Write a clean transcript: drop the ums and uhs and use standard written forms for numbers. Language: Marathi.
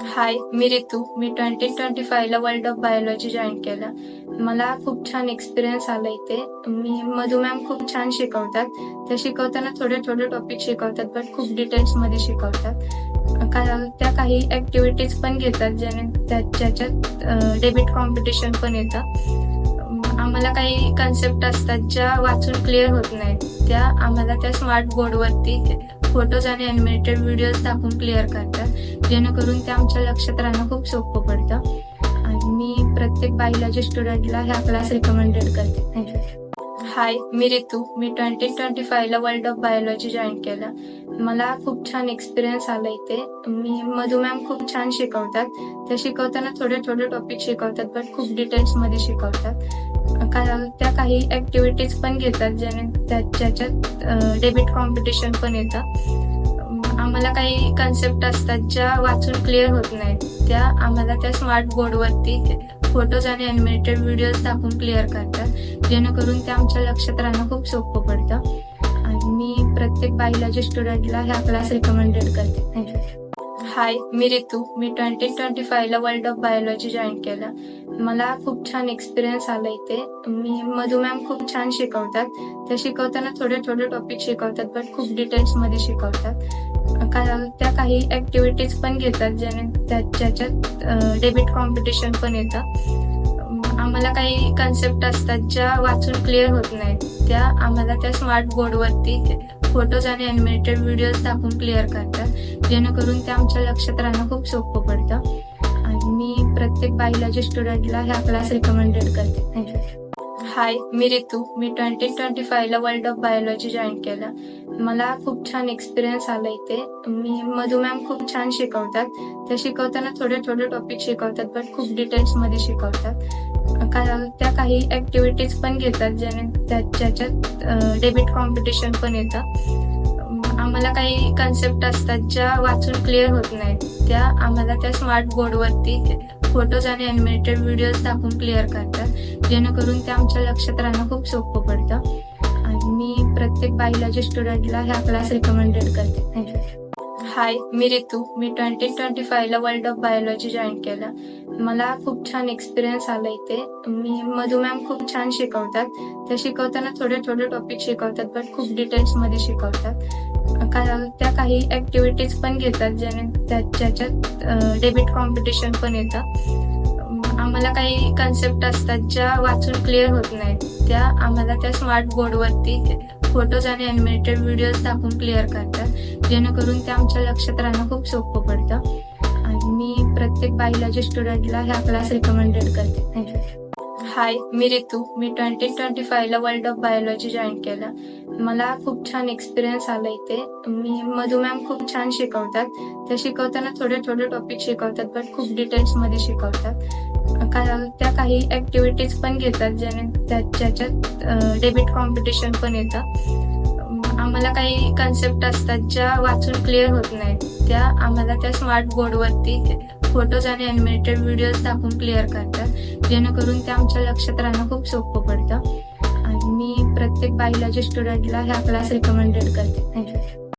हाय, मी रितू. मी 2025ला वर्ल्ड ऑफ बायोलॉजी जॉईन केलं. मला खूप छान एक्सपिरियन्स आला इथे. मधू मॅम खूप छान शिकवतात. त्या शिकवताना थोडे टॉपिक शिकवतात, बट खूप डिटेल्समध्ये शिकवतात. त्या काही ॲक्टिव्हिटीज पण घेतात, ज्याच्यात डेबिट कॉम्पिटिशन पण येतं. आम्हाला काही कन्सेप्ट असतात ज्या वाचून क्लिअर होत नाहीत. त्या आम्हाला त्या स्मार्ट बोर्डवरती फोटोज आणि ॲनिमेटेड व्हिडिओज दाखवून क्लिअर करतात, जेणेकरून ते आमच्या लक्षात राहणं खूप सोपं पडतं. आणि मी प्रत्येक बायोलॉजी स्टुडंटला ह्या क्लास रिकमेंडेड करते. थँक्यू. हाय, मी रितू. मी 2025ला वर्ल्ड ऑफ बायोलॉजी जॉईन केलं. मला खूप छान एक्सपिरियन्स आला इथे. मधू मॅम खूप छान शिकवतात. त्या शिकवताना थोडे टॉपिक शिकवतात, बट खूप डिटेल्समध्ये शिकवतात. त्या काही ॲक्टिव्हिटीज पण घेतात, ज्याच्यात डेबिट कॉम्पिटिशन पण येतं. आम्हाला काही कन्सेप्ट असतात ज्या वाचून क्लिअर होत नाहीत. त्या आम्हाला त्या स्मार्ट बोर्डवरती फोटोज आणि ॲनिमेटेड व्हिडिओज दाखवून क्लिअर करतात, जेणेकरून ते आमच्या लक्षात राहणं खूप सोपं पडतं. आणि मी प्रत्येक बायोलॉजी स्टुडंटला ह्या क्लास रिकमेंडेड करते. थँक्यू. हाय, मी रितू. मी 2025ला वर्ल्ड ऑफ बायोलॉजी जॉईन केलं. मला खूप छान एक्सपिरियन्स आला इथे. मधू मॅम खूप छान शिकवतात. त्या शिकवताना थोडे टॉपिक शिकवतात, बट खूप डिटेल्समध्ये शिकवतात. त्या काही ॲक्टिव्हिटीज पण घेतात, ज्याच्यात डेबिट कॉम्पिटिशन पण येतं. आम्हाला काही कन्सेप्ट असतात ज्या वाचून क्लिअर होत नाहीत. त्या आम्हाला त्या स्मार्ट बोर्डवरती फोटोज आणि ॲनिमेटेड व्हिडिओज दाखवून क्लिअर करतात, जेणेकरून ते आमच्या लक्षात राहणं खूप सोपं पडतं. आणि मी प्रत्येक बायोलॉजी स्टुडंटला ह्या क्लास रिकमेंडेड करते. थँक्यू. हाय, मी रितू. मी 2025ला वर्ल्ड ऑफ बायोलॉजी जॉईन केलं. मला खूप छान एक्सपिरियन्स आला इथे. मधू मॅम खूप छान शिकवतात. त्या शिकवताना थोडे टॉपिक शिकवतात, बट खूप डिटेल्समध्ये शिकवतात. त्या काही ॲक्टिव्हिटीज पण घेतात, ज्याच्यात डेबिट कॉम्पिटिशन पण येतं. आम्हाला काही कन्सेप्ट असतात ज्या वाचून क्लिअर होत नाहीत. त्या आम्हाला त्या स्मार्ट बोर्डवरती फोटोज आणि ॲनिमेटेड व्हिडिओज दाखवून क्लिअर करतात, जेणेकरून ते आमच्या लक्षात राहणं खूप सोपं पडतं. आणि मी प्रत्येक बायोलॉजी स्टुडंटला ह्या क्लास रिकमेंडेड करते. थँक्यू. हाय, मी रितू. मी 2025ला वर्ल्ड ऑफ बायोलॉजी जॉईन केलं. मला खूप छान एक्सपिरियन्स आला इथे. मधू मॅम खूप छान शिकवतात. त्या शिकवताना थोडे टॉपिक शिकवतात, बट खूप डिटेल्समध्ये शिकवतात. त्या काही ॲक्टिव्हिटीज पण घेतात, ज्याच्यात डेबिट कॉम्पिटिशन पण येतं. आम्हाला काही कन्सेप्ट असतात ज्या वाचून क्लिअर होत नाहीत. त्या आम्हाला त्या स्मार्ट बोर्डवरती फोटोज आणि ॲनिमेटेड व्हिडिओज दाखवून क्लिअर करतात, जेणेकरून ते आमच्या लक्षात राहणं खूप सोपं पडतं. आणि मी प्रत्येक बायोलॉजी स्टुडंटला ह्या क्लास रिकमेंडेड करते. थँक्यू. हाय, मी रितू. मी 2025ला वर्ल्ड ऑफ बायोलॉजी जॉईन केलं. मला खूप छान एक्सपिरियन्स आला इथे. मधू मॅम खूप छान शिकवतात. त्या शिकवताना थोडे टॉपिक शिकवतात, बट खूप डिटेल्समध्ये शिकवतात. त्या काही ॲक्टिव्हिटीज पण घेतात, ज्याच्यात डेबिट कॉम्पिटिशन पण येतं. आम्हाला काही कन्सेप्ट असतात ज्या वाचून क्लिअर होत नाहीत. त्या आम्हाला त्या स्मार्ट बोर्डवरती फोटोज आणि ॲनिमेटेड व्हिडिओज दाखवून क्लिअर करतात, जेणेकरून ते आमच्या लक्षात राहणं खूप सोपं पडतं. आणि मी प्रत्येक बायोलॉजी स्टुडंटला ह्या क्लास रिकमेंडेड करते. थँक्यू.